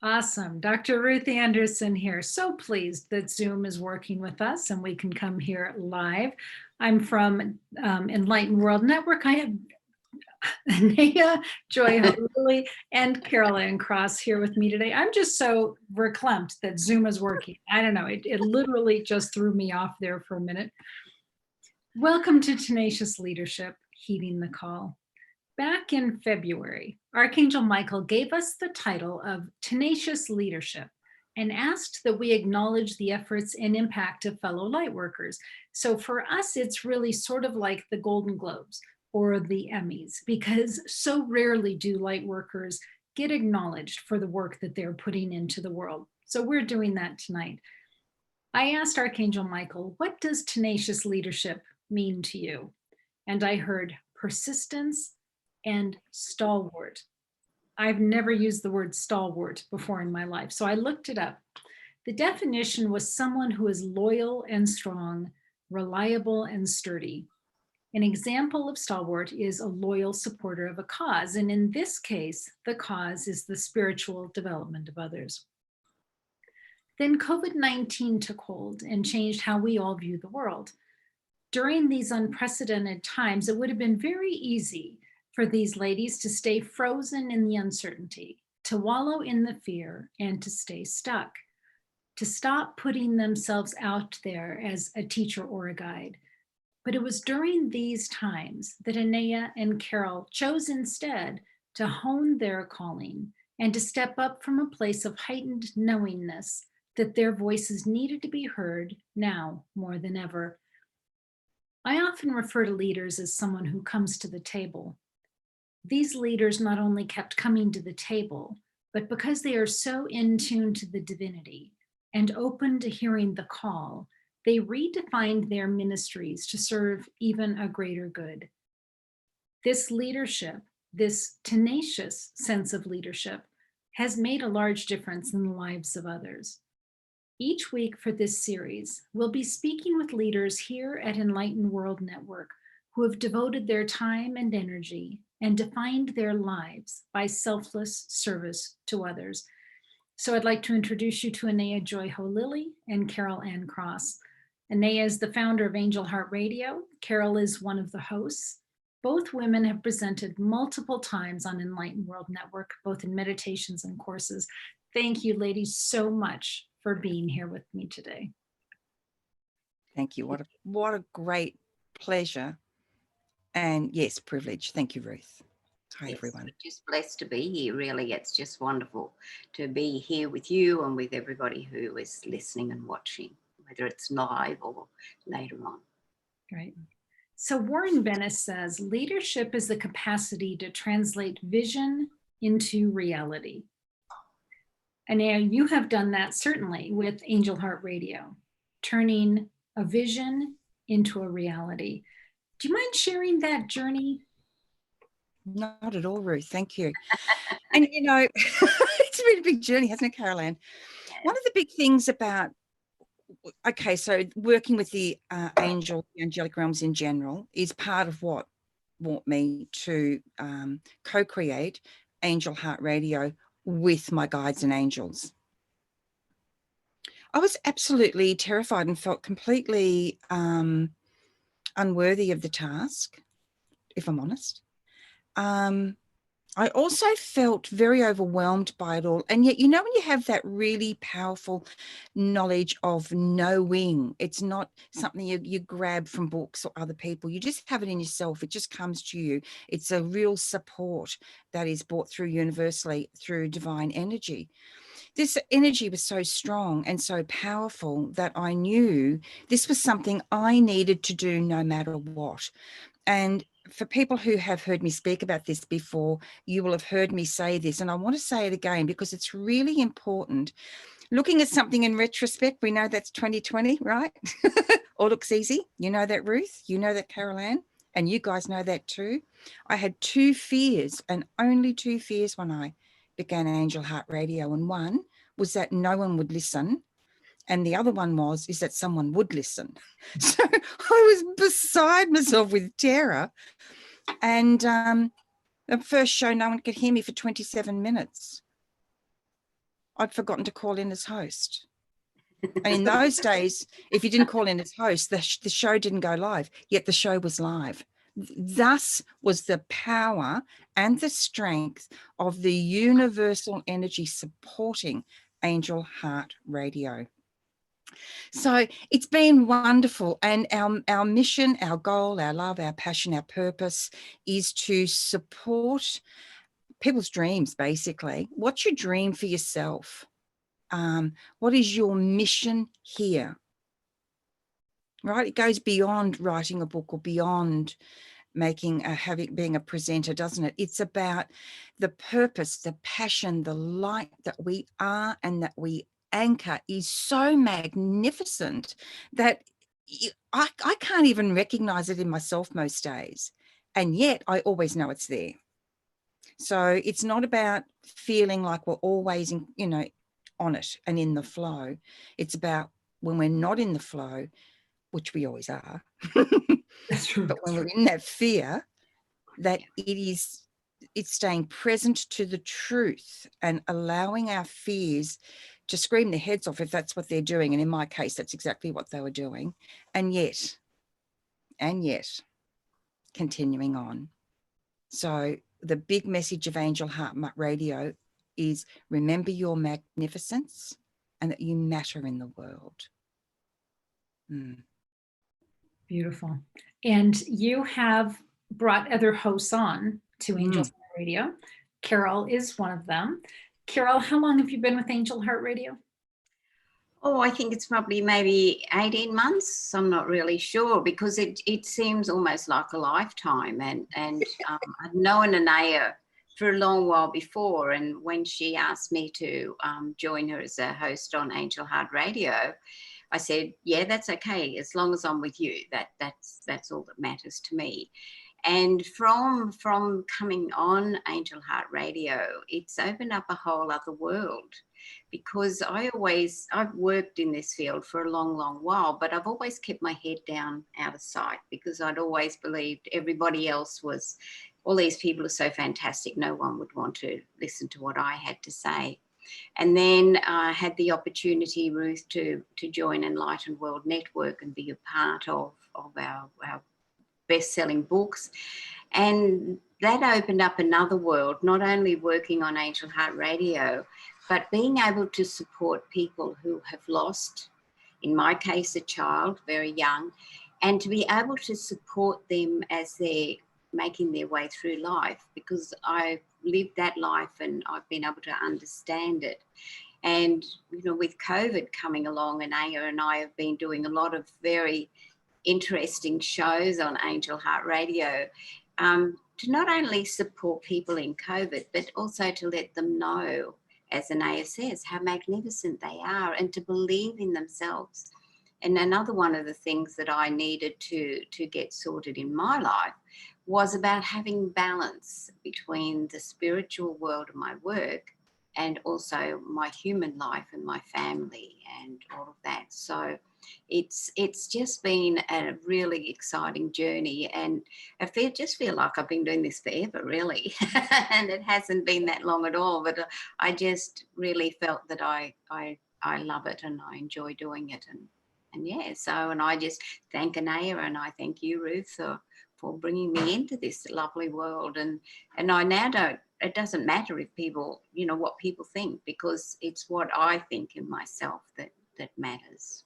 Awesome. Dr. Ruth Anderson here. So pleased that Zoom is working with us and we can come here live. I'm from Enlightened World Network. I have Anayah Joi Holilly and Carol Ann Cross here with me today. I'm just so verklempt that Zoom is working. I don't know, it literally just threw me off there for a minute. Welcome to Tenacious Leadership, Heeding the Call. Back in February, Archangel Michael gave us the title of Tenacious Leadership and asked that we acknowledge the efforts and impact of fellow lightworkers. So for us, it's really sort of like the Golden Globes or the Emmys, because so rarely do lightworkers get acknowledged for the work that they're putting into the world. So we're doing that tonight. I asked Archangel Michael, what does tenacious leadership mean to you? And I heard persistence and stalwart. I've never used the word stalwart before in my life, so I looked it up. The definition was someone who is loyal and strong, reliable and sturdy. An example of stalwart is a loyal supporter of a cause, and in this case, the cause is the spiritual development of others. Then COVID-19 took hold and changed how we all view the world. During these unprecedented times, it would have been very easy for these ladies to stay frozen in the uncertainty, to wallow in the fear, and to stay stuck, to stop putting themselves out there as a teacher or a guide. But it was during these times that Anayah and Carol chose instead to hone their calling and to step up from a place of heightened knowingness that their voices needed to be heard now more than ever. I often refer to leaders as someone who comes to the table. These leaders not only kept coming to the table, but because they are so in tune to the divinity and open to hearing the call, they redefined their ministries to serve even a greater good. This leadership, this tenacious sense of leadership, has made a large difference in the lives of others. Each week for this series, we'll be speaking with leaders here at Enlightened World Network who have devoted their time and energy and defined their lives by selfless service to others. So I'd like to introduce you to Anayah Joi Holilly and Carol Ann Cross. Anayah is the founder of Angel Heart Radio. Carol is one of the hosts. Both women have presented multiple times on Enlightened World Network, both in meditations and courses. Thank you, ladies, so much for being here with me today. Thank you. What a great pleasure. And yes, privilege. Thank you, Ruth. Hi, yes, everyone. We're just blessed to be here, really. It's just wonderful to be here with you and with everybody who is listening and watching, whether it's live or later on. Right. So Warren Bennett says, leadership is the capacity to translate vision into reality. And now you have done that certainly with Angel Heart Radio, turning a vision into a reality. Do you mind sharing that journey? Not at all, Ruth. Thank you. And, you know, it's been a big journey, hasn't it, Carol Ann? Yes. One of the big things about, okay, so working with the angelic realms in general is part of what brought me to co-create Angel Heart Radio with my guides and angels. I was absolutely terrified and felt completely unworthy of the task, if I'm honest. I also felt very overwhelmed by it all. And yet, you know, when you have that really powerful knowledge of knowing, it's not something you grab from books or other people. You just have it in yourself. It just comes to you. It's a real support that is brought through universally through divine energy. This energy was so strong and so powerful that I knew this was something I needed to do no matter what. And for people who have heard me speak about this before, you will have heard me say this, and I want to say it again because it's really important. Looking at something in retrospect, we know that's 2020, right? All looks easy. You know that, Ruth. You know that, Carol Ann. And you guys know that too. I had two fears, and only two fears when I began Angel Heart Radio. And one was that no one would listen. And the other one is that someone would listen. So I was beside myself with terror. And the first show, no one could hear me for 27 minutes. I'd forgotten to call in as host. And in those days, if you didn't call in as host, the show didn't go live, yet the show was live. Thus was the power and the strength of the universal energy supporting Angel Heart Radio. So it's been wonderful. And our mission, our goal, our love, our passion, our purpose is to support people's dreams, basically. What's your dream for yourself? What is your mission here? Right? It goes beyond writing a book or beyond being a presenter, doesn't it? It's about the purpose, the passion, the light that we are and that we anchor is so magnificent that I can't even recognize it in myself most days. And yet I always know it's there. So it's not about feeling like we're always, on it and in the flow. It's about when we're not in the flow, which we always are. That's true. But when we're in that fear, that it's staying present to the truth and allowing our fears to scream their heads off if that's what they're doing. And in my case, that's exactly what they were doing. And yet, continuing on. So the big message of Angel Heart Radio is remember your magnificence and that you matter in the world. Beautiful. And you have brought other hosts on to Angel Heart Radio. Carol is one of them. Carol, how long have you been with Angel Heart Radio? Oh, I think it's probably maybe 18 months. I'm not really sure because it seems almost like a lifetime. And I've known Anayah for a long while before. And when she asked me to join her as a host on Angel Heart Radio, I said, yeah, that's okay. As long as I'm with you, that's all that matters to me. And from coming on Angel Heart Radio, it's opened up a whole other world because I've worked in this field for a long, long while, but I've always kept my head down out of sight because I'd always believed everybody else was, all these people are so fantastic, no one would want to listen to what I had to say. And then I had the opportunity, Ruth, to join Enlightened World Network and be a part of our best-selling books. And that opened up another world, not only working on Angel Heart Radio, but being able to support people who have lost, in my case, a child, very young, and to be able to support them as they're making their way through life, because I've lived that life and I've been able to understand it. And, with COVID coming along, Anayah and I have been doing a lot of very interesting shows on Angel Heart Radio to not only support people in COVID, but also to let them know, as Anayah says, how magnificent they are and to believe in themselves. And another one of the things that I needed to get sorted in my life was about having balance between the spiritual world of my work and also my human life and my family and all of that. So it's just been a really exciting journey, and I just feel like I've been doing this forever, really. And it hasn't been that long at all, but I just really felt that I love it and I enjoy doing it. And yeah, so, and I just thank Anayah and I thank you, Ruth, for bringing me into this lovely world. And I now it doesn't matter if people, what people think, because it's what I think in myself that matters.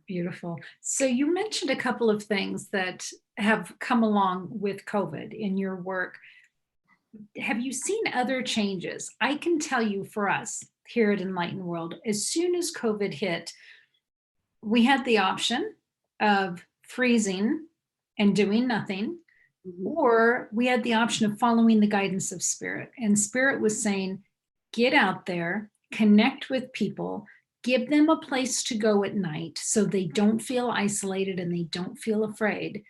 Beautiful. So you mentioned a couple of things that have come along with COVID in your work. Have you seen other changes? I can tell you for us here at Enlightened World, as soon as COVID hit, we had the option of freezing and doing nothing, or we had the option of following the guidance of Spirit. And Spirit was saying, get out there, connect with people, give them a place to go at night so they don't feel isolated and they don't feel afraid,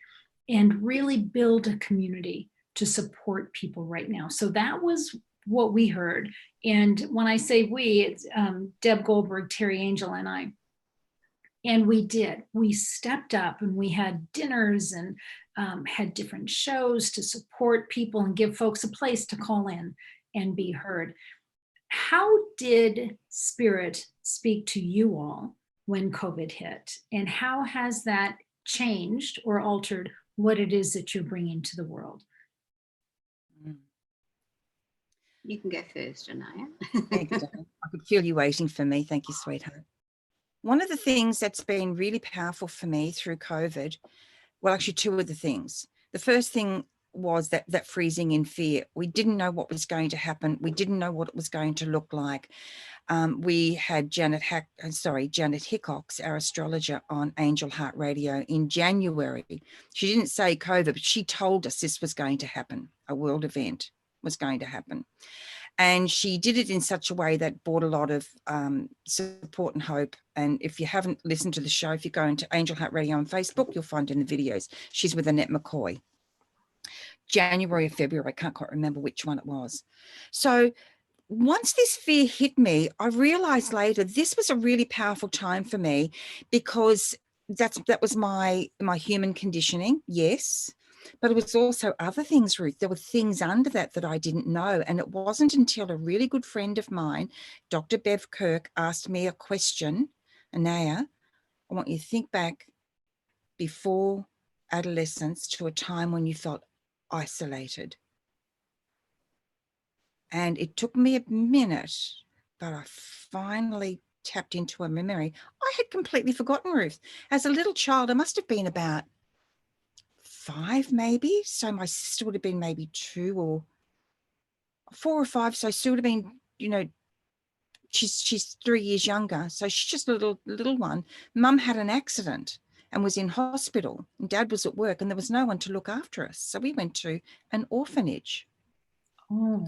and really build a community to support people right now. So that was what we heard. And when I say we, it's Deb Goldberg, Terry Angel, and I. And we did. We stepped up and we had dinners and had different shows to support people and give folks a place to call in and be heard. how did Spirit speak to you all when COVID hit? And how has that changed or altered what it is that you're bringing to the world? You can go first, Anayah. Thank you, darling. I could feel you waiting for me. Thank you, sweetheart. One of the things that's been really powerful for me through COVID, well, actually two of the things. The first thing was that freezing in fear. We didn't know what was going to happen. We didn't know what it was going to look like. We had Janet Hickox, our astrologer, on Angel Heart Radio in January. She didn't say COVID, but she told us this was going to happen. A world event was going to happen. And she did it in such a way that brought a lot of support and hope. And if you haven't listened to the show, if you go into Angel Heart Radio on Facebook, you'll find in the videos. She's with Annette McCoy. January or February, I can't quite remember which one it was. So once this fear hit me, I realized later this was a really powerful time for me, because that was my human conditioning, yes. But it was also other things, Ruth. There were things under that I didn't know. And it wasn't until a really good friend of mine, Dr. Bev Kirk, asked me a question, Anayah, I want you to think back before adolescence to a time when you felt isolated. And it took me a minute, but I finally tapped into a memory. I had completely forgotten, Ruth. As a little child, I must have been about 5 maybe. So my sister would have been maybe 2 or 4 or 5. So she would have been, you know, she's 3 years younger. So she's just a little one. Mum had an accident and was in hospital, and Dad was at work, and there was no one to look after us. So we went to an orphanage. Oh, wow.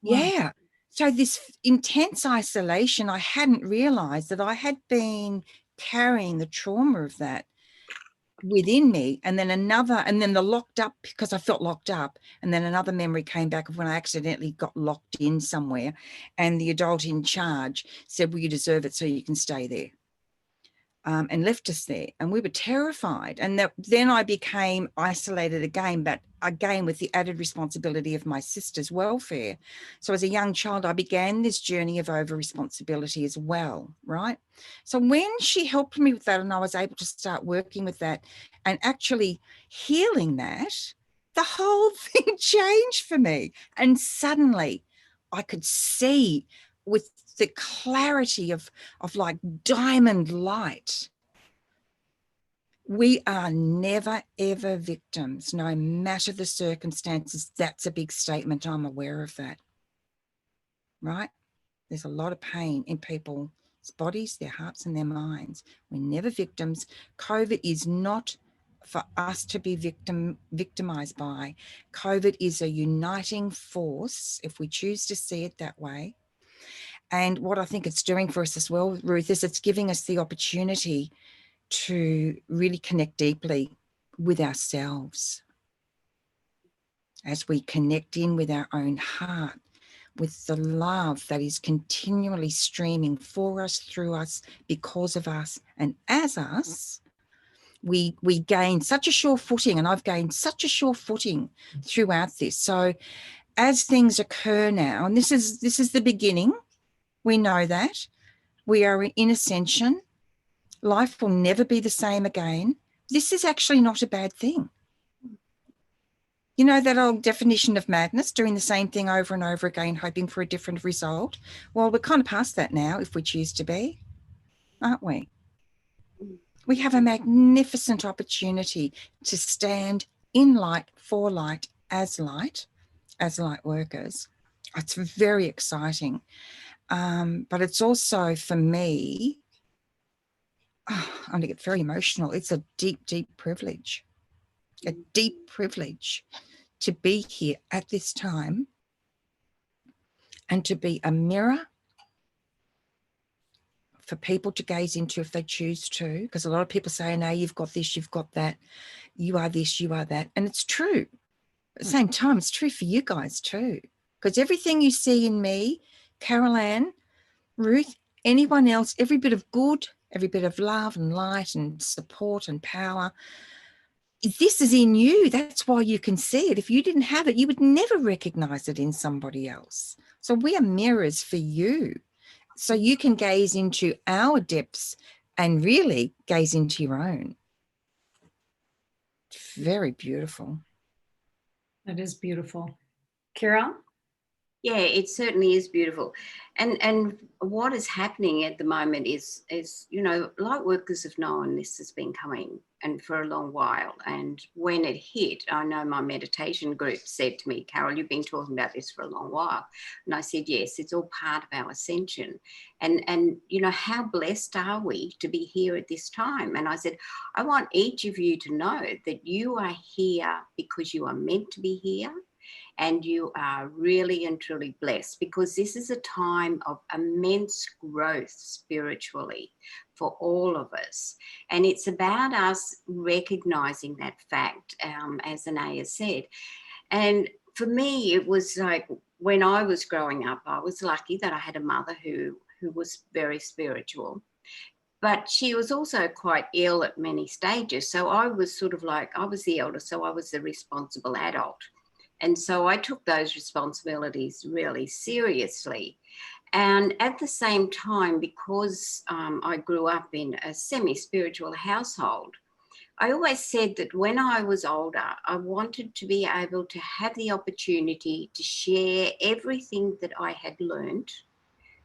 Yeah. So this intense isolation, I hadn't realized that I had been carrying the trauma of that within me. And then the locked up, because I felt locked up. And then another memory came back of when I accidentally got locked in somewhere, and the adult in charge said, well, you deserve it, so you can stay there. And left us there, and we were terrified. And then I became isolated again, but again with the added responsibility of my sister's welfare. So as a young child, I began this journey of over responsibility as well, right? So when she helped me with that, and I was able to start working with that and actually healing that, the whole thing changed for me. And suddenly I could see with the clarity of like diamond light. We are never, ever victims, no matter the circumstances. That's a big statement. I'm aware of that, right? There's a lot of pain in people's bodies, their hearts and their minds. We're never victims. COVID is not for us to be victimized by. COVID is a uniting force, if we choose to see it that way. And what I think it's doing for us as well, Ruth, is it's giving us the opportunity to really connect deeply with ourselves as we connect in with our own heart, with the love that is continually streaming for us, through us, because of us, and as us. We gain such a sure footing, and I've gained such a sure footing throughout this. So as things occur now, and this is the beginning, we know that we are in ascension. Life will never be the same again. This is actually not a bad thing. You know that old definition of madness, doing the same thing over and over again, hoping for a different result? Well, we're kind of past that now, if we choose to be, aren't we? We have a magnificent opportunity to stand in light, for light, as light workers. It's very exciting. But it's also, for me, I'm going to get very emotional. It's a deep, deep privilege, to be here at this time and to be a mirror for people to gaze into if they choose to. Because a lot of people say, no, you've got this, you've got that, you are this, you are that. And it's true. At the same time, it's true for you guys too. Because everything you see in me, Carol Ann, Ruth, anyone else, every bit of good, every bit of love and light and support and power, this is in you. That's why you can see it. If you didn't have it, you would never recognize it in somebody else. So we are mirrors for you. So you can gaze into our depths and really gaze into your own. Very beautiful. That is beautiful. Carol? Yeah, it certainly is beautiful. And what is happening at the moment is light workers have known this has been coming and for a long while. And when it hit, I know my meditation group said to me, Carol, you've been talking about this for a long while. And I said, yes, it's all part of our ascension. And how blessed are we to be here at this time? And I said, I want each of you to know that you are here because you are meant to be here. And you are really and truly blessed, because this is a time of immense growth spiritually for all of us. And it's about us recognizing that fact, as Anayah said. And for me, it was like when I was growing up, I was lucky that I had a mother who was very spiritual. But she was also quite ill at many stages. So I was sort of like, I was the elder, so I was the responsible adult. And so I took those responsibilities really seriously. And at the same time, because I grew up in a semi-spiritual household, I always said that when I was older, I wanted to be able to have the opportunity to share everything that I had learned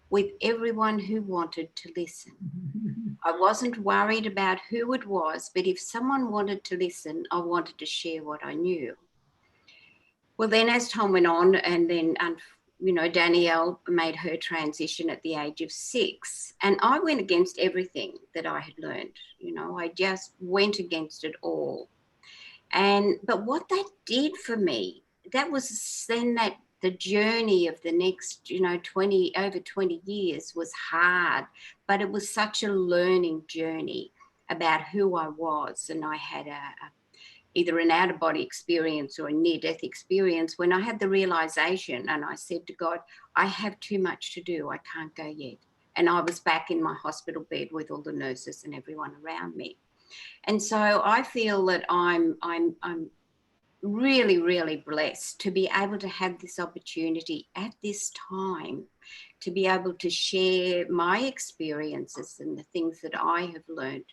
with everyone who wanted to listen. I wasn't worried about who it was, but if someone wanted to listen, I wanted to share what I knew. Well, then as time went on, and then, Danielle made her transition at the age of 6, and I went against everything that I had learned. I just went against it all. But what that did for me, that was then that the journey of the next, over 20 years was hard, but it was such a learning journey about who I was. And I had either an out-of-body experience or a near-death experience when I had the realization, and I said to God, I have too much to do. I can't go yet. And I was back in my hospital bed with all the nurses and everyone around me. And so I feel that I'm really, really blessed to be able to have this opportunity at this time to be able to share my experiences and the things that I have learned.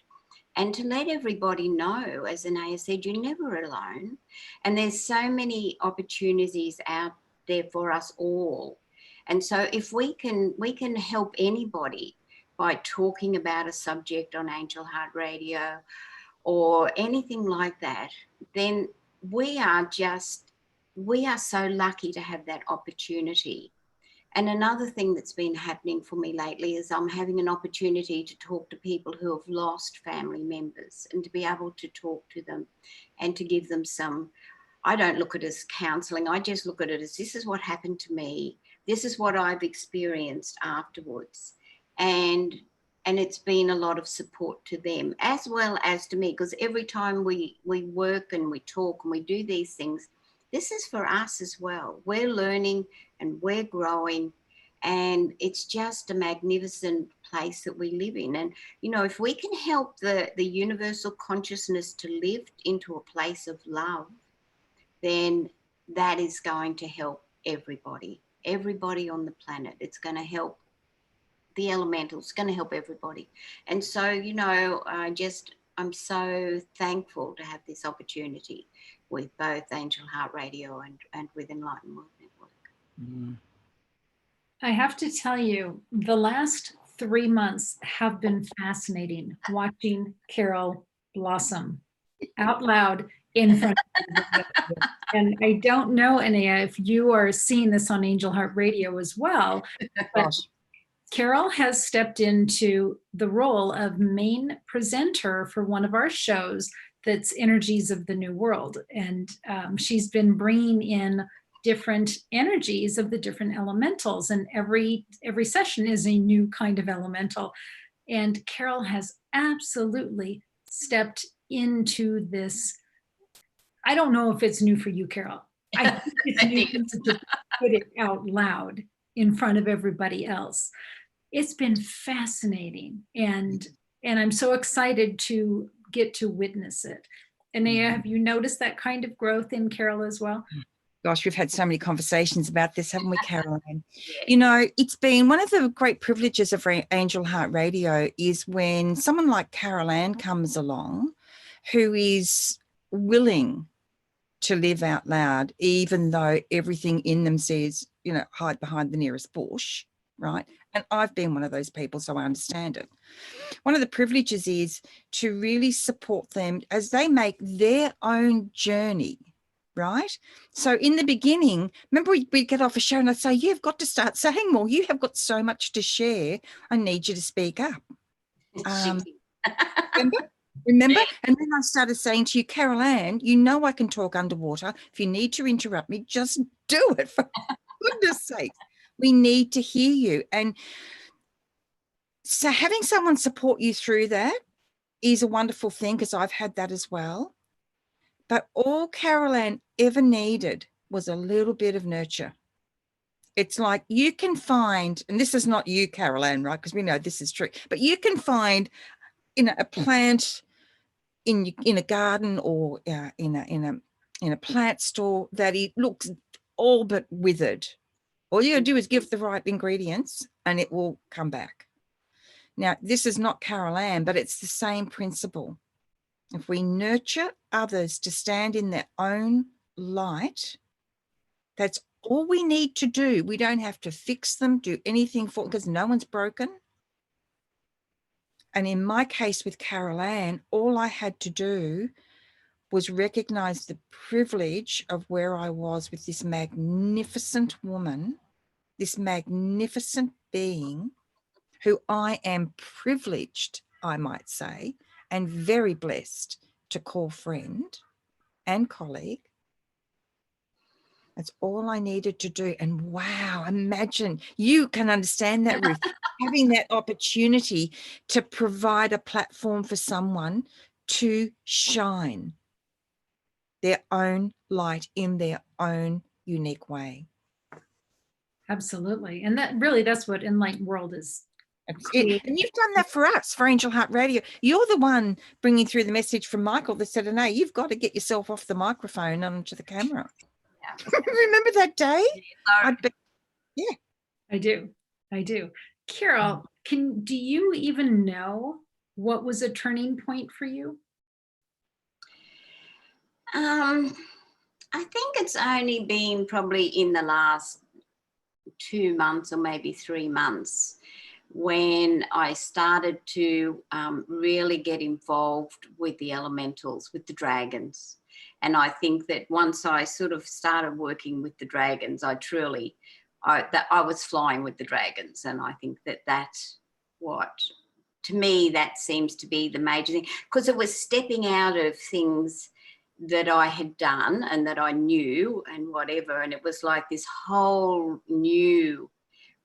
And to let everybody know, as Anayah said, you're never alone. And there's so many opportunities out there for us all. And so if we can help anybody by talking about a subject on Angel Heart Radio or anything like that, then we are so lucky to have that opportunity. And another thing that's been happening for me lately is I'm having an opportunity to talk to people who have lost family members, and to be able to talk to them and to give them some, I don't look at it as counselling, I just look at it as, this is what happened to me, this is what I've experienced afterwards. And it's been a lot of support to them as well as to me, because every time we work and we talk and we do these things, this is for us as well. We're learning and we're growing, and it's just a magnificent place that we live in. And, if we can help the universal consciousness to lift into a place of love, then that is going to help everybody on the planet. It's going to help the elementals, it's going to help everybody. And so, I'm so thankful to have this opportunity with both Angel Heart Radio and with Enlightened World Network. Mm. I have to tell you, the last 3 months have been fascinating, watching Carol blossom out loud in front of everybody. And I don't know, Anayah, if you are seeing this on Angel Heart Radio as well, but Carol has stepped into the role of main presenter for one of our shows that's Energies of the New World. And she's been bringing in different energies of the different elementals, and every session is a new kind of elemental. And Carol has absolutely stepped into this. I don't know if it's new for you, Carol. I think it's new to put it out loud in front of everybody else. It's been fascinating, and I'm so excited to get to witness it. Anayah, have you noticed that kind of growth in Carol as well? Gosh, we've had so many conversations about this, haven't we, Caroline? Yes. You know, it's been one of the great privileges of Angel Heart Radio is when someone like Carol Ann comes along who is willing to live out loud, even though everything in them says, you know, hide behind the nearest bush, right? And I've been one of those people, so I understand it. One of the privileges is to really support them as they make their own journey, right? So in the beginning, remember we'd get off a show and I'd say, you've got to start saying more. You have got so much to share. I need you to speak up. Remember? And then I started saying to you, Carol Ann, you know I can talk underwater. If you need to interrupt me, just do it, for goodness sake. We need to hear you. And so having someone support you through that is a wonderful thing, because I've had that as well. But all Carol Ann ever needed was a little bit of nurture. It's like you can find, and this is not you, Carol Ann, right? Because we know this is true, but you can find, you know, a plant in a garden or in a plant store that it looks all but withered. All you gotta do is give the right ingredients and it will come back. Now, this is not Carol Ann, but it's the same principle. If we nurture others to stand in their own light, that's all we need to do. We don't have to fix them, do anything for, because no one's broken. And in my case with Carol Ann, all I had to do was recognize the privilege of where I was with this magnificent woman, this magnificent being who I am privileged, I might say, and very blessed to call friend and colleague. That's all I needed to do. And wow, imagine, you can understand that, Ruth, having that opportunity to provide a platform for someone to shine their own light in their own unique way. Absolutely. And that's what Enlightened World is. And you've done that for us, for Angel Heart Radio. You're the one bringing through the message from Michael that said, "No, you've got to get yourself off the microphone and onto the camera." Yeah. Remember that day? Yeah. I do. Carol, do you even know what was a turning point for you? I think it's only been probably in the last 2 months or maybe 3 months when I started to really get involved with the elementals, with the dragons. And I think that once I sort of started working with the dragons, I was flying with the dragons. And I think that that's what, to me, that seems to be the major thing, because it was stepping out of things that I had done and that I knew and whatever. And it was like this whole new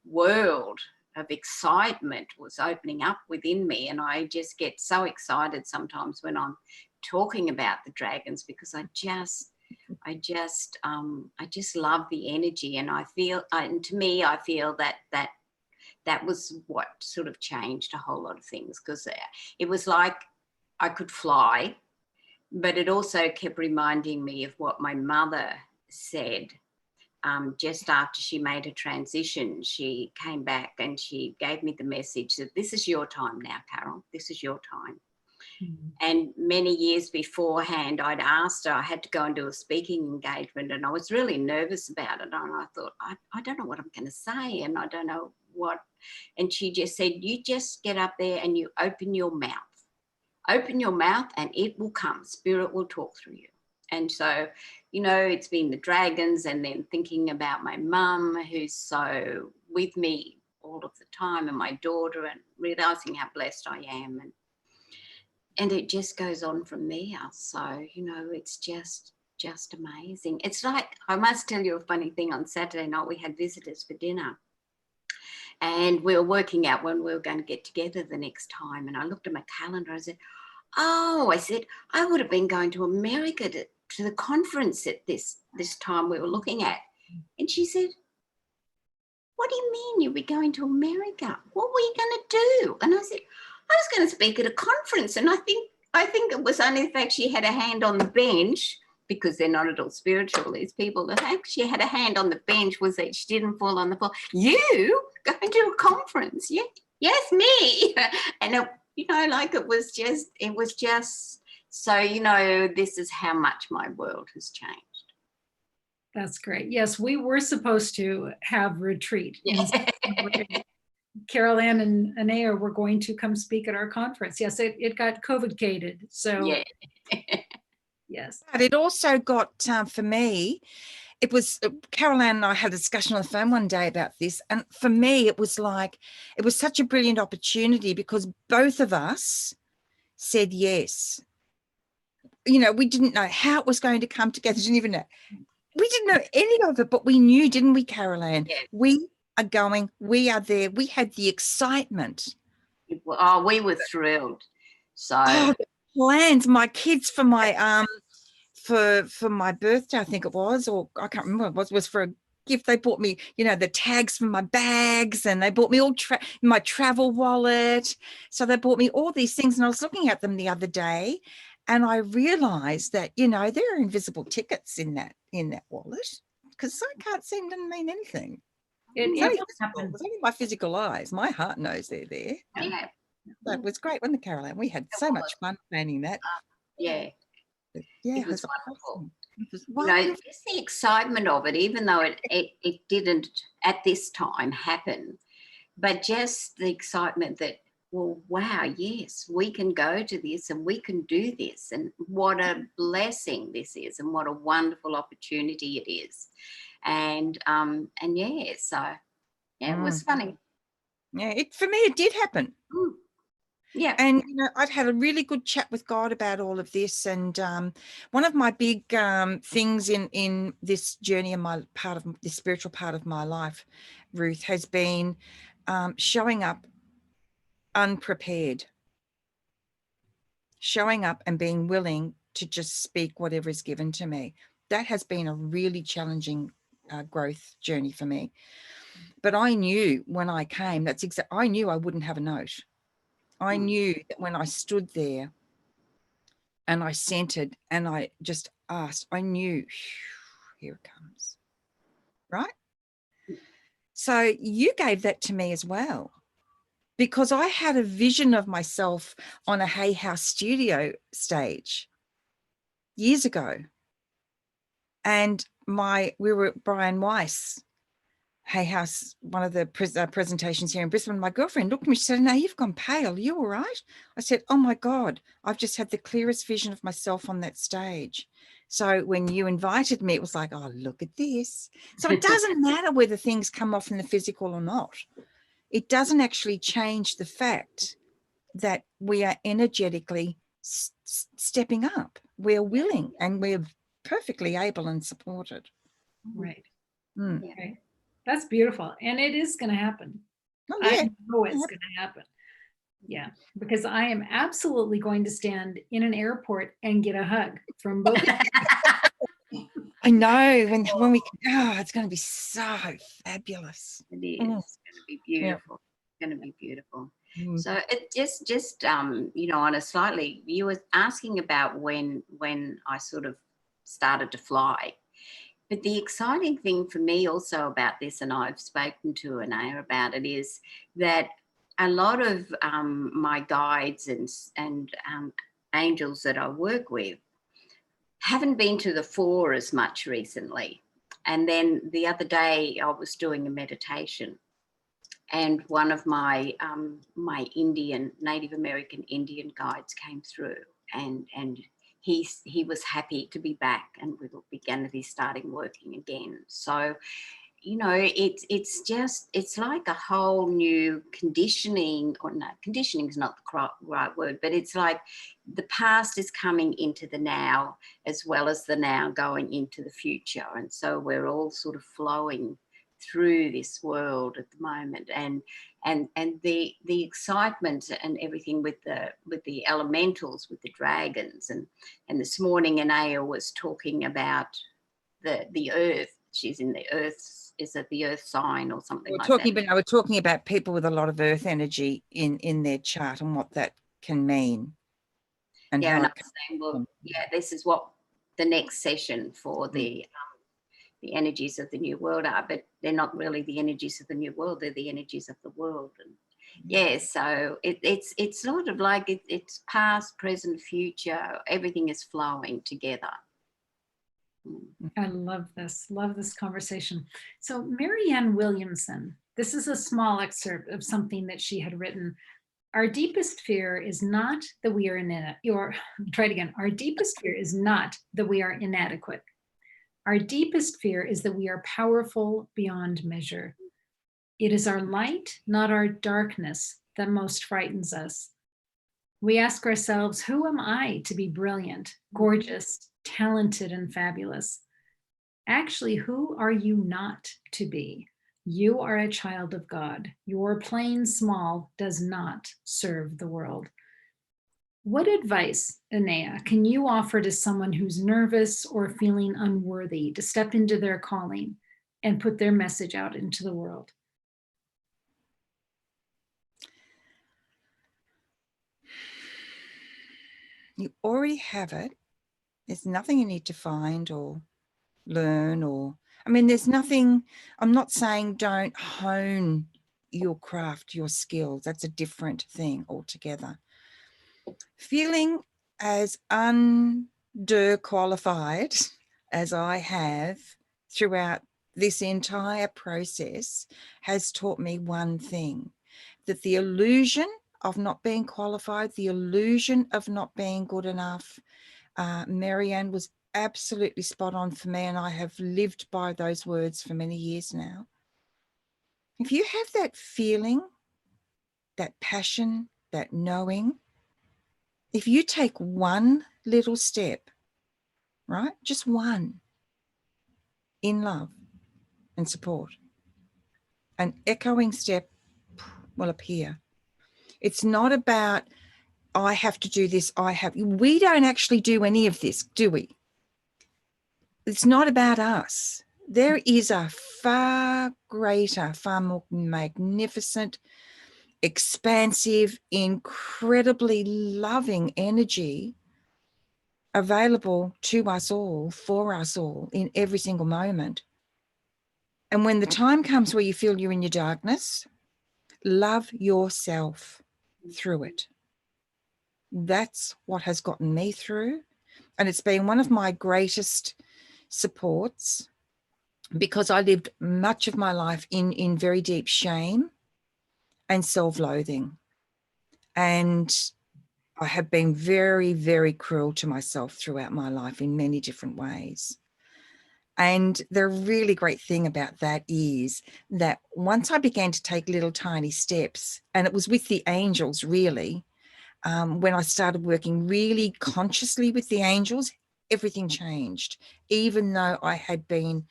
world of excitement was opening up within me. And I just get so excited sometimes when I'm talking about the dragons, because I just love the energy. And I feel, and to me, I feel that was what sort of changed a whole lot of things, because it was like I could fly, but it also kept reminding me of what my mother said. Just after she made a transition, she came back and she gave me the message that this is your time now, Carol, this is your time. Mm-hmm. And many years beforehand, I'd asked her, I had to go and do a speaking engagement, and I was really nervous about it. And I thought, I don't know what I'm going to say, and I don't know what. And she just said, you just get up there and you open your mouth. Open your mouth and it will come. Spirit will talk through you. And so, you know, it's been the dragons, and then thinking about my mum, who's so with me all of the time, and my daughter, and realising how blessed I am. And it just goes on from there. So, you know, it's just amazing. It's like, I must tell you a funny thing. On Saturday night, we had visitors for dinner. And we were working out when we were going to get together the next time. And I looked at my calendar. I said, I would have been going to America to the conference at this time we were looking at. And she said, what do you mean you'll be going to America? What were you going to do? And I said, I was going to speak at a conference. And I think I think it was only the fact she had a hand on the bench, because they're not at all spiritual, these people. The fact she had a hand on the bench was that she didn't fall on the floor. You going to a conference? Yeah, yes, me. And it, you know, like it was just so, you know, this is how much my world has changed. That's great. Yes, we were supposed to have retreat. Yeah. Carol Ann and Anayah were going to come speak at our conference. Yes, it got COVID-gated. So Yeah. yes. But it also got, for me, it was, Carol Ann and I had a discussion on the phone one day about this. And for me, it was like, it was such a brilliant opportunity because both of us said yes. You know, we didn't know how it was going to come together. Didn't even know. We didn't know any of it, but we knew, didn't we, Carol Ann? Yeah. We are going, we are there. We had the excitement. Oh, we were thrilled. So the plans, my kids for my for my birthday, I think it was, or I can't remember what it was for a gift. They bought me, you know, the tags for my bags, and they bought me all my travel wallet. So they bought me all these things, and I was looking at them the other day, and I realized that, you know, there are invisible tickets in that wallet, because I can't seem to mean anything. It happened. It's only my physical eyes. My heart knows they're there. yeah, That was great, wasn't it, Carol Ann? We had so much fun planning that. yeah. Yeah, It was awesome. wonderful. It was You know, wonderful. just the excitement of it, even though it didn't at this time happen, but just the excitement that, well, wow, yes, we can go to this and we can do this, and what a blessing this is, and what a wonderful opportunity it is, and yeah, so yeah, it was funny. Yeah, for me, it did happen. Mm. Yeah. And, you know, I'd had a really good chat with God about all of this. And one of my big things in this journey and my part of this spiritual part of my life, Ruth, has been showing up unprepared, showing up and being willing to just speak whatever is given to me. That has been a really challenging growth journey for me. But I knew when I came, I knew I wouldn't have a note. I knew that when I stood there and I centered and I just asked, I knew, here it comes, right? So you gave that to me as well, because I had a vision of myself on a Hay House studio stage years ago. And we were at Brian Weiss Hay House, one of the presentations here in Brisbane. My girlfriend looked at me, she said, "No, you've gone pale. Are you all right?" I said, "Oh my God, I've just had the clearest vision of myself on that stage." So when you invited me, it was like, oh, look at this. So it doesn't matter whether things come off in the physical or not. It doesn't actually change the fact that we are energetically stepping up. We're willing and we're perfectly able and supported. Right. Mm. Right. That's beautiful. And it is going to happen. Oh, yeah. I know it's going to happen. Yeah. Because I am absolutely going to stand in an airport and get a hug from both. I know when we, it's going to be so fabulous. It is. It's going to be beautiful. Yeah. It's going to be beautiful. Mm. So it just you know, on a slightly, you were asking about when I sort of started to fly. But the exciting thing for me also about this, and I've spoken to Anayah about it, is that a lot of my guides and angels that I work with haven't been to the fore as much recently. And then the other day I was doing a meditation, and one of my my Native American Indian guides came through, and he was happy to be back, and we began to be starting working again. So, you know, it's like a whole new conditioning, or no, conditioning is not the right word, but it's like the past is coming into the now, as well as the now going into the future. And so we're all sort of flowing through this world at the moment, and the excitement and everything with the elementals, with the dragons, and this morning Anayah was talking about the earth. She's in the earth, is it the earth sign or something like that? We're talking about people with a lot of earth energy in their chart and what that can mean. and Yeah, how and it I'm saying, well, yeah, this is what the next session for the energies of the new world are, but they're not really the energies of the new world, they're the energies of the world. And yeah, so it's sort of like it's past, present, future, everything is flowing together. I love this conversation. So Marianne Williamson, this is a small excerpt of something that she had written. Our deepest fear is not that we are try it again. Our deepest fear is not that we are inadequate. Our deepest fear is that we are powerful beyond measure. It is our light, not our darkness, that most frightens us. We ask ourselves, who am I to be brilliant, gorgeous, talented, and fabulous? Actually, who are you not to be? You are a child of God. Your plain small does not serve the world. What advice, Anayah, can you offer to someone who's nervous or feeling unworthy to step into their calling and put their message out into the world? You already have it. There's nothing you need to find or learn there's nothing. I'm not saying don't hone your craft, your skills. That's a different thing altogether. Feeling as underqualified as I have throughout this entire process has taught me one thing, that the illusion of not being qualified, the illusion of not being good enough, Marianne was absolutely spot on for me, and I have lived by those words for many years now. If you have that feeling, that passion, that knowing, if you take one little step, right, just one, in love and support, an echoing step will appear. It's not about, I have to do this, we don't actually do any of this, do we? It's not about us. There is a far greater, far more magnificent, expansive, incredibly loving energy available to us all, for us all, in every single moment. And when the time comes where you feel you're in your darkness, love yourself through it. That's what has gotten me through. And it's been one of my greatest supports, because I lived much of my life in very deep shame and self-loathing. And I have been very, very cruel to myself throughout my life in many different ways. And the really great thing about that is that once I began to take little tiny steps, and it was with the angels really, when I started working really consciously with the angels, everything changed. Even though I had been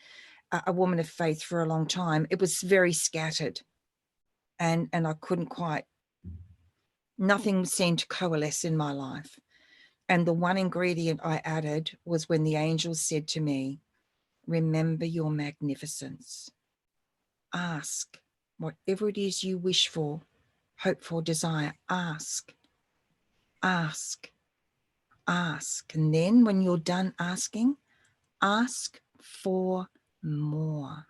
a woman of faith for a long time, it was very scattered, and I couldn't quite, nothing seemed to coalesce in my life. And the one ingredient I added was when the angels said to me, remember your magnificence. Ask whatever it is you wish for, hope for, desire. Ask, ask, ask. And then when you're done asking, ask for more.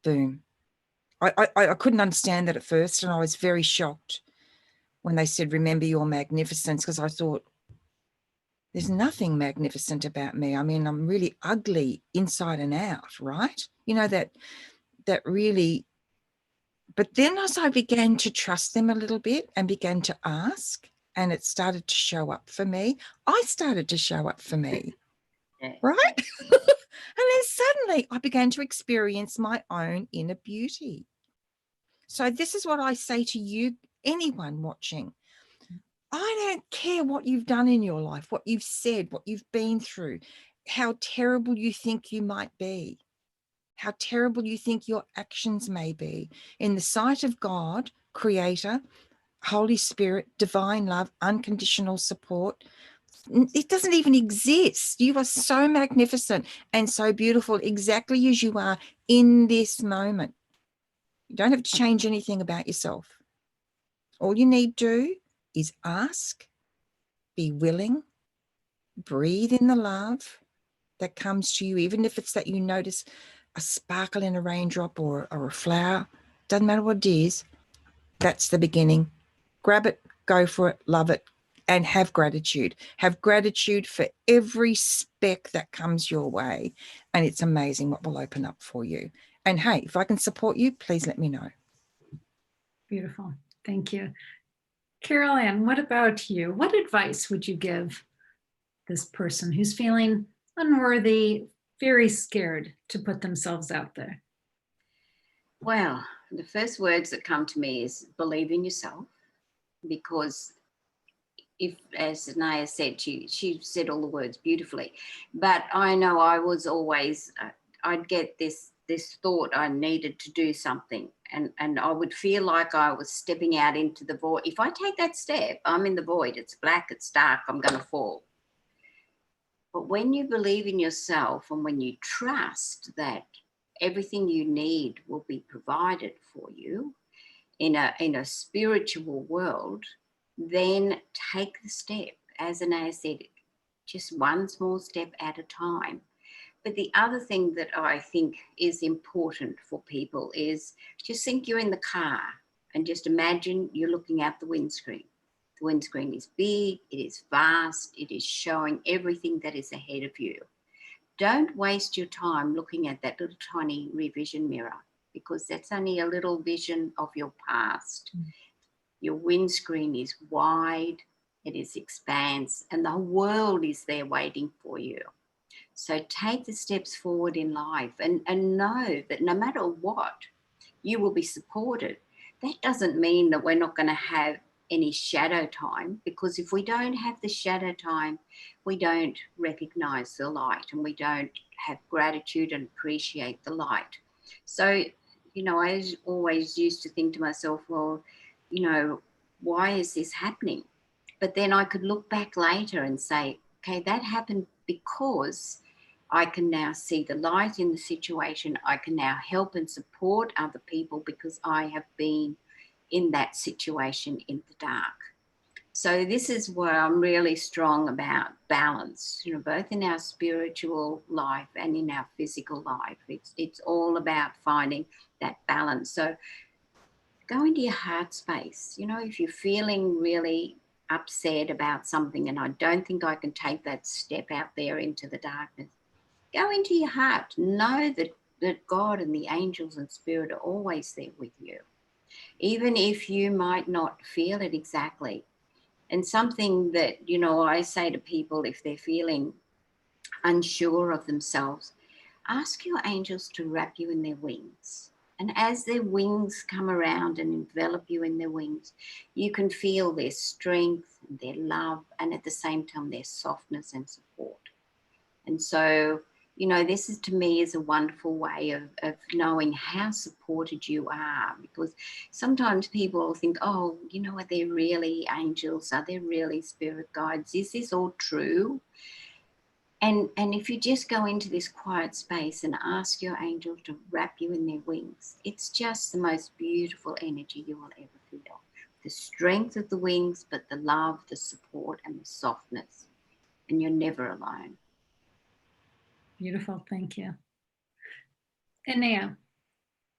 Boom. I couldn't understand that at first, and I was very shocked when they said, remember your magnificence, because I thought, there's nothing magnificent about me. I mean, I'm really ugly inside and out, right? You know, that really, but then as I began to trust them a little bit and began to ask, and it started to show up for me, I started to show up for me, right? And then suddenly I began to experience my own inner beauty. So this is what I say to you, anyone watching. I don't care what you've done in your life, what you've said, what you've been through, how terrible you think you might be, how terrible you think your actions may be. In the sight of God, Creator, Holy Spirit, divine love, unconditional support, it doesn't even exist. You are so magnificent and so beautiful exactly as you are in this moment. You don't have to change anything about yourself. All you need to do is ask be willing, breathe in the love that comes to you, even if it's that you notice a sparkle in a raindrop or a flower. Doesn't matter what it is. That's the beginning. Grab it, go for it, love it, and have gratitude. Have gratitude for every speck that comes your way. And it's amazing what will open up for you. And hey, if I can support you, please let me know. Beautiful. Thank you. Carol Ann, what about you? What advice would you give this person who's feeling unworthy, very scared to put themselves out there? Well, the first words that come to me is believe in yourself, because if, as Anayah said, she said all the words beautifully, but I know I was always, I'd get this thought I needed to do something, and I would feel like I was stepping out into the void. If I take that step, I'm in the void. It's black, it's dark, I'm going to fall. But when you believe in yourself and when you trust that everything you need will be provided for you in a spiritual world, then take the step. As Anayah said, just one small step at a time. But the other thing that I think is important for people is just think you're in the car and just imagine you're looking out the windscreen. The windscreen is big, it is vast, it is showing everything that is ahead of you. Don't waste your time looking at that little tiny rear vision mirror, because that's only a little vision of your past. Your windscreen is wide, it is expanse, and the world is there waiting for you. So take the steps forward in life and know that no matter what, you will be supported. That doesn't mean that we're not going to have any shadow time, because if we don't have the shadow time, we don't recognize the light and we don't have gratitude and appreciate the light. So, you know, I always used to think to myself, well, you know, why is this happening? But then I could look back later and say, okay, that happened because I can now see the light in the situation. I can now help and support other people because I have been in that situation in the dark. So this is where I'm really strong about balance, you know, both in our spiritual life and in our physical life. It's all about finding that balance. So go into your heart space. You know, if you're feeling really upset about something and I don't think I can take that step out there into the darkness, go into your heart. Know that God and the angels and spirit are always there with you, even if you might not feel it exactly. And something that, you know, I say to people if they're feeling unsure of themselves, ask your angels to wrap you in their wings. And as their wings come around and envelop you in their wings, you can feel their strength, their love, and at the same time, their softness and support. And so, you know, this is to me is a wonderful way of knowing how supported you are, because sometimes people think, oh, you know, are they really angels? Are they really spirit guides? Is this all true? And if you just go into this quiet space and ask your angel to wrap you in their wings, it's just the most beautiful energy you will ever feel. The strength of the wings, but the love, the support, and the softness. And you're never alone. Beautiful. Thank you. Anayah,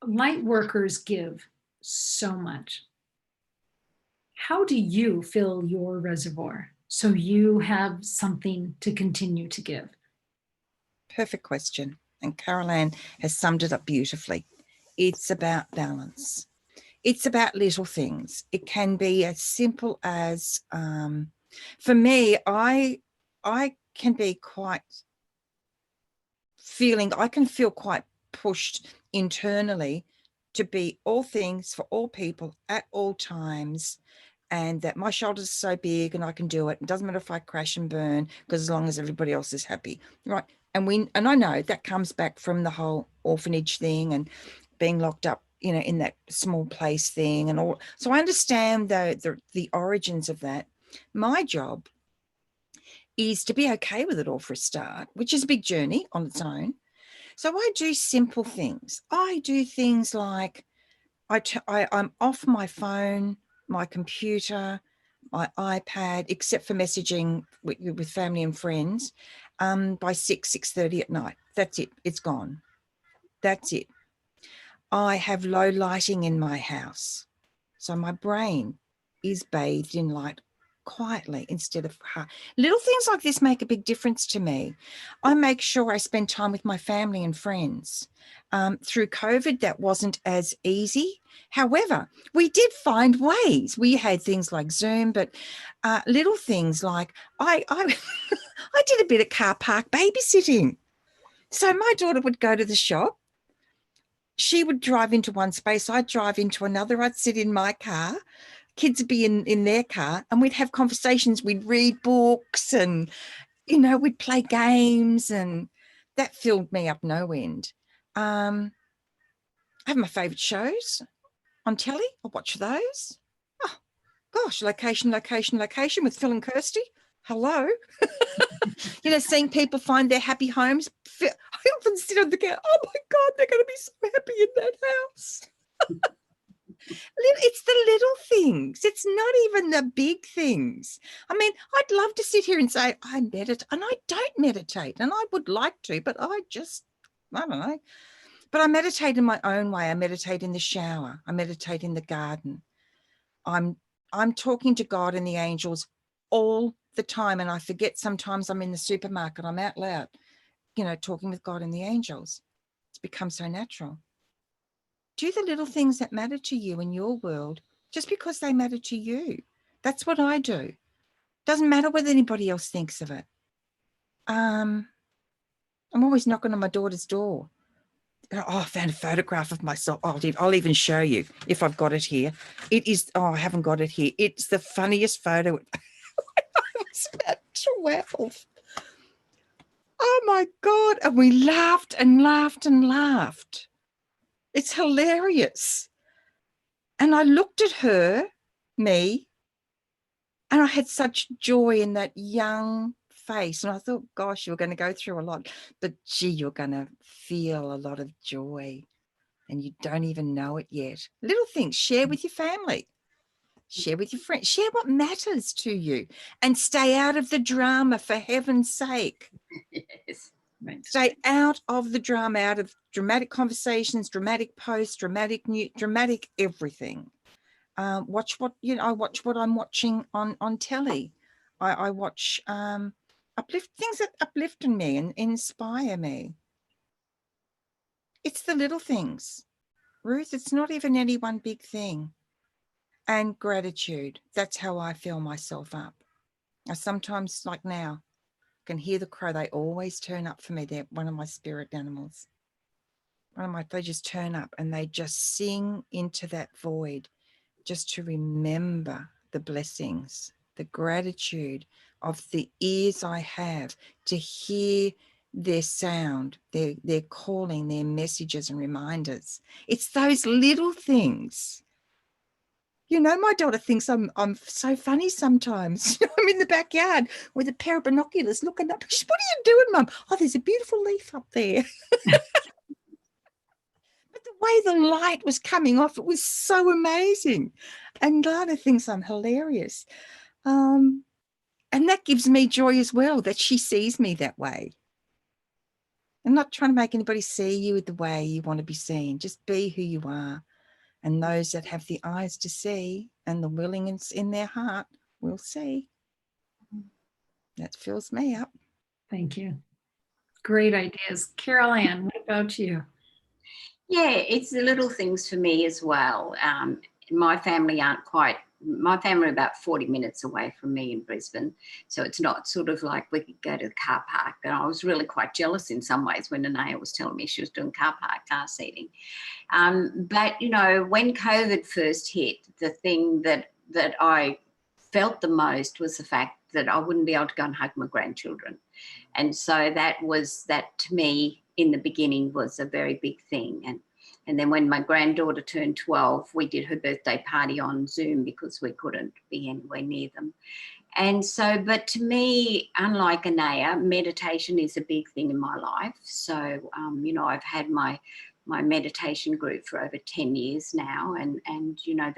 light workers give so much. How do you fill your reservoir so you have something to continue to give? Perfect question. And Carol Ann has summed it up beautifully. It's about balance. It's about little things. It can be as simple as, for me, I can be quite I can feel quite pushed internally to be all things for all people at all times, and that my shoulders are so big and I can do it. It doesn't matter if I crash and burn, because as long as everybody else is happy, right? And I know that comes back from the whole orphanage thing and being locked up, you know, in that small place thing and all. So I understand the origins of that. My job is to be okay with it all for a start, which is a big journey on its own. So I do simple things. I do things like I'm off my phone, my computer, my iPad, except for messaging with family and friends, by 6:30 at night. That's it. It's gone. That's it. I have low lighting in my house. So my brain is bathed in light quietly instead of hard. Little things like this make a big difference to me. I make sure I spend time with my family and friends. Through COVID, that wasn't as easy. However, we did find ways. We had things like Zoom, but little things like I I did a bit of car park babysitting. So my daughter would go to the shop. She would drive into one space, I'd drive into another, I'd sit in my car, kids would be in their car, and we'd have conversations, we'd read books, and, you know, we'd play games, and that filled me up no end. I have my favourite shows on telly. I watch those. Oh, gosh, Location with Phil and Kirsty. Hello. You know, seeing people find their happy homes. I often sit on the couch, oh my God, they're going to be so happy in that house. It's the little things. It's not even the big things. I mean, I'd love to sit here and say, I meditate, and I don't meditate, and I would like to, but I don't know. But I meditate in my own way. I meditate in the shower. I meditate in the garden. I'm talking to God and the angels all the time, and I forget sometimes I'm in the supermarket, I'm out loud, you know, talking with God and the angels. It's become so natural. Do the little things that matter to you in your world just because they matter to you. That's what I do. Doesn't matter what anybody else thinks of it. I'm always knocking on my daughter's door. Oh, I found a photograph of myself. I'll even show you if I've got it here. It is, I haven't got it here. It's the funniest photo. I was about 12. Oh my God. And we laughed and laughed and laughed. It's hilarious. And I looked at her, me, and I had such joy in that young face. And I thought, gosh, you're going to go through a lot, but gee, you're going to feel a lot of joy and you don't even know it yet. Little things, share with your family. Share with your friends, share what matters to you, and stay out of the drama, for heaven's sake. Yes. Right. Stay out of the drama, out of dramatic conversations, dramatic posts, dramatic news, dramatic everything. Watch what, you know, I watch what I'm watching on telly. I watch things that uplift me and inspire me. It's the little things, Ruth. It's not even any one big thing. And gratitude. That's how I fill myself up. I sometimes, like now, can hear the crow. They always turn up for me. They're one of my spirit animals. They just turn up and they just sing into that void, just to remember the blessings, the gratitude of the ears I have to hear their sound, their calling, their messages and reminders. It's those little things. You know, my daughter thinks I'm so funny sometimes. I'm in the backyard with a pair of binoculars looking up. What are you doing, Mum? Oh, there's a beautiful leaf up there. But the way the light was coming off, it was so amazing. And Lana thinks I'm hilarious. And that gives me joy as well, that she sees me that way. I'm not trying to make anybody see you the way you want to be seen. Just be who you are. And those that have the eyes to see and the willingness in their heart will see. That fills me up. Thank you. Great ideas. Carol Ann, what about you? Yeah, it's the little things for me as well. My family are about 40 minutes away from me in Brisbane. So it's not sort of like we could go to the car park. And I was really quite jealous in some ways when Anayah was telling me she was doing car seating. But, you know, when COVID first hit, the thing that I felt the most was the fact that I wouldn't be able to go and hug my grandchildren. And so that to me in the beginning was a very big thing. And then when my granddaughter turned 12, we did her birthday party on Zoom because we couldn't be anywhere near them. And so, but to me, unlike Anayah, meditation is a big thing in my life. So, you know, I've had my meditation group for over 10 years now. And you know,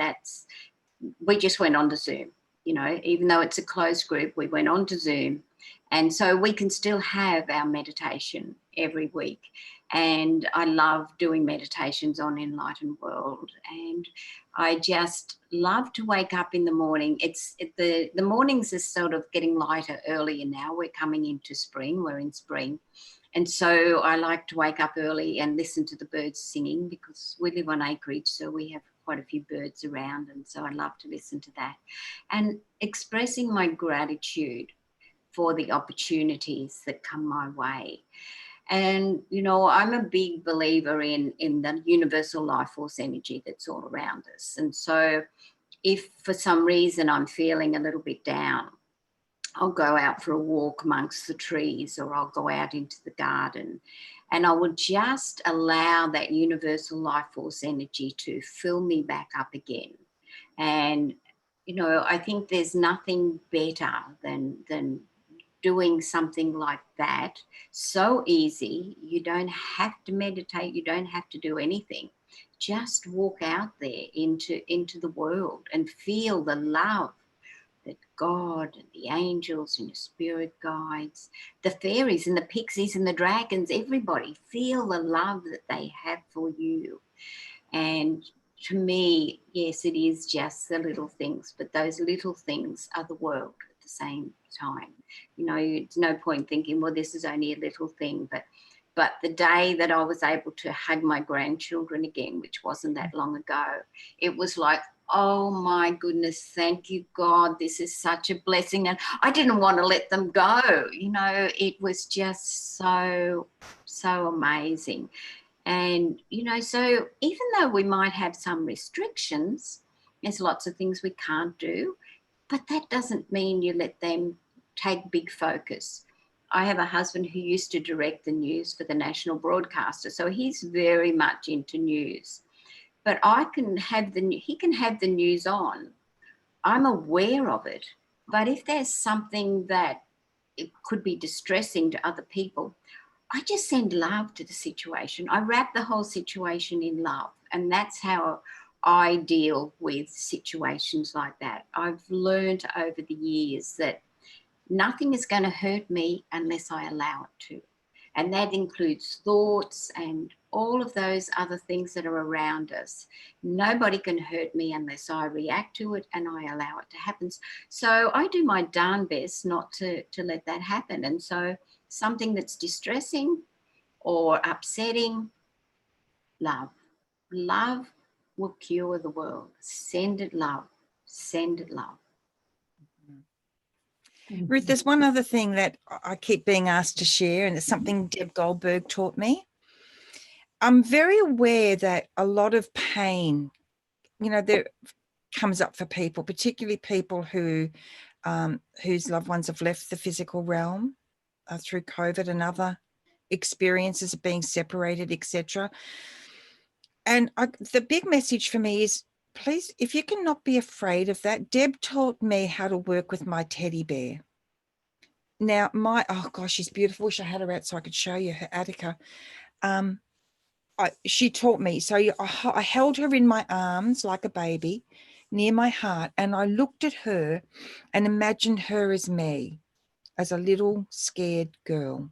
we just went on to Zoom. you know, even though it's a closed group, we went on to Zoom. And so we can still have our meditation every week. And I love doing meditations on Enlightened World. And I just love to wake up in the morning. The mornings are sort of getting lighter earlier now. We're coming into spring. We're in spring. And so I like to wake up early and listen to the birds singing, because we live on acreage, so we have quite a few birds around. And so I love to listen to that. And expressing my gratitude for the opportunities that come my way. And, you know, I'm a big believer in the universal life force energy that's all around us. And so if for some reason I'm feeling a little bit down, I'll go out for a walk amongst the trees, or I'll go out into the garden, and I will just allow that universal life force energy to fill me back up again. And, you know, I think there's nothing better than doing something like that. So easy. You don't have to meditate. You don't have to do anything. Just walk out there into the world and feel the love that God and the angels and your spirit guides, the fairies and the pixies and the dragons, everybody, feel the love that they have for you. And to me, yes, it is just the little things, but those little things are the world at the same time. You know, it's no point thinking, well, this is only a little thing, but the day that I was able to hug my grandchildren again, which wasn't that long ago, it was like, oh my goodness, thank you, God. This is such a blessing. And I didn't want to let them go. You know, it was just so amazing. And, you know, so even though we might have some restrictions, there's lots of things we can't do, but that doesn't mean you let them take big focus. I have a husband who used to direct the news for the national broadcaster, so he's very much into news. But he can have the news on. I'm aware of it. But if there's something that it could be distressing to other people, I just send love to the situation. I wrap the whole situation in love. And that's how I deal with situations like that. I've learned over the years that nothing is going to hurt me unless I allow it to. And that includes thoughts and all of those other things that are around us. Nobody can hurt me unless I react to it and I allow it to happen. So I do my darn best not to let that happen. And so something that's distressing or upsetting, love. Love will cure the world. Send it love. Send it love. Ruth, there's one other thing that I keep being asked to share, and it's something Deb Goldberg taught me. I'm very aware that a lot of pain, you know, there comes up for people, particularly people who whose loved ones have left the physical realm through COVID and other experiences of being separated, etc. And the big message for me is, please, if you cannot be afraid of that, Deb taught me how to work with my teddy bear. Now, oh gosh, she's beautiful. Wish I had her out so I could show you her Attica. She taught me. So I held her in my arms like a baby near my heart, and I looked at her and imagined her as me, as a little scared girl,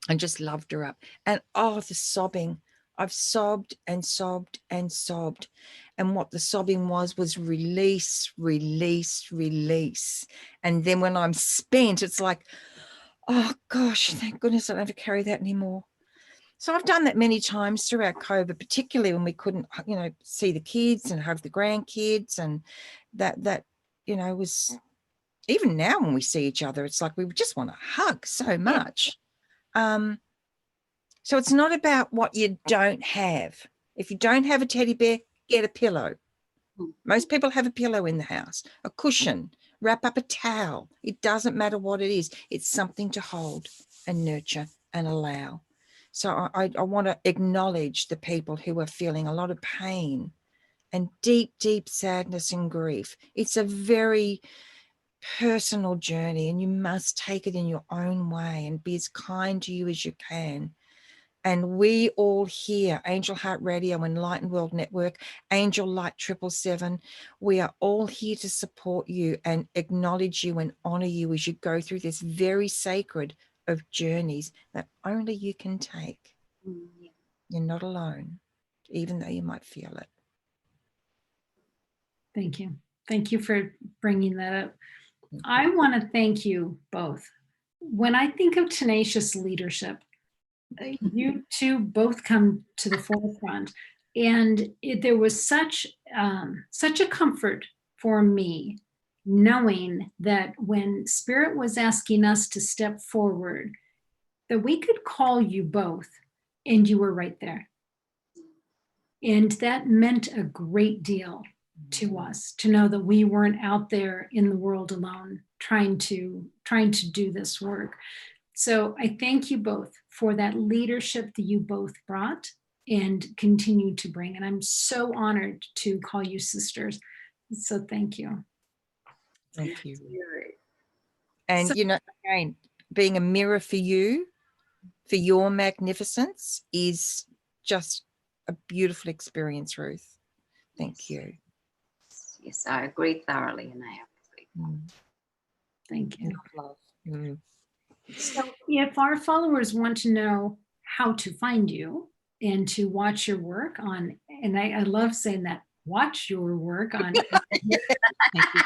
and just loved her up. And oh, the sobbing. I've sobbed and sobbed and sobbed. And what the sobbing was release, release, release. And then when I'm spent, it's like, oh gosh, thank goodness I don't have to carry that anymore. So I've done that many times throughout COVID, particularly when we couldn't, you know, see the kids and hug the grandkids. And that, you know, was, even now when we see each other, it's like we just want to hug so much. So it's not about what you don't have. If you don't have a teddy bear, get a pillow. Most people have a pillow in the house, a cushion, wrap up a towel. It doesn't matter what it is. It's something to hold and nurture and allow. So I want to acknowledge the people who are feeling a lot of pain and deep, deep sadness and grief. It's a very personal journey, and you must take it in your own way and be as kind to you as you can. And we all here, Angel Heart Radio, Enlightened World Network, Angel Light 777, we are all here to support you and acknowledge you and honor you as you go through this very sacred of journeys that only you can take. Yeah. You're not alone, even though you might feel it. Thank you. Thank you for bringing that up. I want to thank you both. When I think of tenacious leadership, you two both come to the forefront, and there was such a comfort for me knowing that when Spirit was asking us to step forward, that we could call you both, and you were right there. And that meant a great deal to us, to know that we weren't out there in the world alone trying to do this work. So I thank you both for that leadership that you both brought and continue to bring. And I'm so honored to call you sisters. So thank you. Thank you. Spirit. And, So- you know, again, being a mirror for you, for your magnificence, is just a beautiful experience, Ruth. Thank you. Yes, I agree thoroughly, Anayah. Thank you. Love. Mm. So if our followers want to know how to find you and to watch your work on, and I love saying that, watch your work on, Thank you,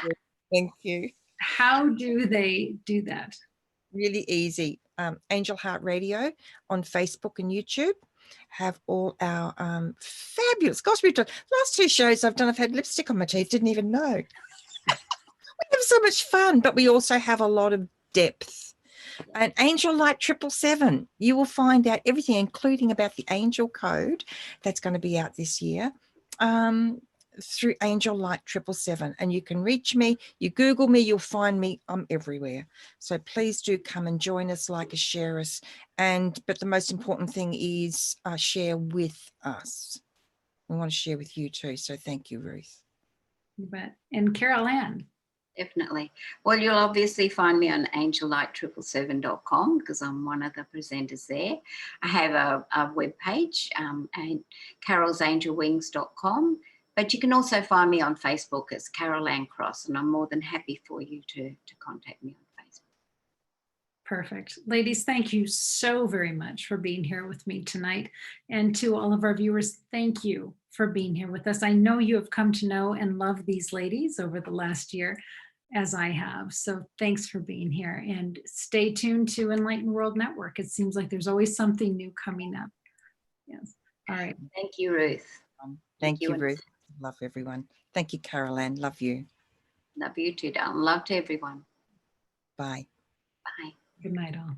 Ruth. Thank you. how do they do that? Really easy. Angel Heart Radio on Facebook and YouTube have all our fabulous, gosh, we've done, last two shows I've done, I've had lipstick on my teeth, didn't even know. We have so much fun, but we also have a lot of depth. And Angel Light 777, you will find out everything, including about the angel code that's going to be out this year, through Angel Light 777. And you can reach me, you Google me, you'll find me, I'm everywhere. So please do come and join us, like us, share us. But the most important thing is share with us. We want to share with you too. So thank you, Ruth. You bet. And Carol Ann. Definitely. Well, you'll obviously find me on angellight777.com because I'm one of the presenters there. I have a webpage, and carolsangelwings.com. But you can also find me on Facebook as Carol Ann Cross, and I'm more than happy for you to contact me on Facebook. Perfect. Ladies, thank you so very much for being here with me tonight. And to all of our viewers, thank you for being here with us. I know you have come to know and love these ladies over the last year, as I have. So thanks for being here, and stay tuned to Enlightened World Network. It seems like there's always something new coming up. Yes. All right. Thank you, Ruth. Thank you, Ruth. Love everyone. Thank you, Carol Ann. Love you. Love you too, darling. Love to everyone. Bye. Bye. Good night, all.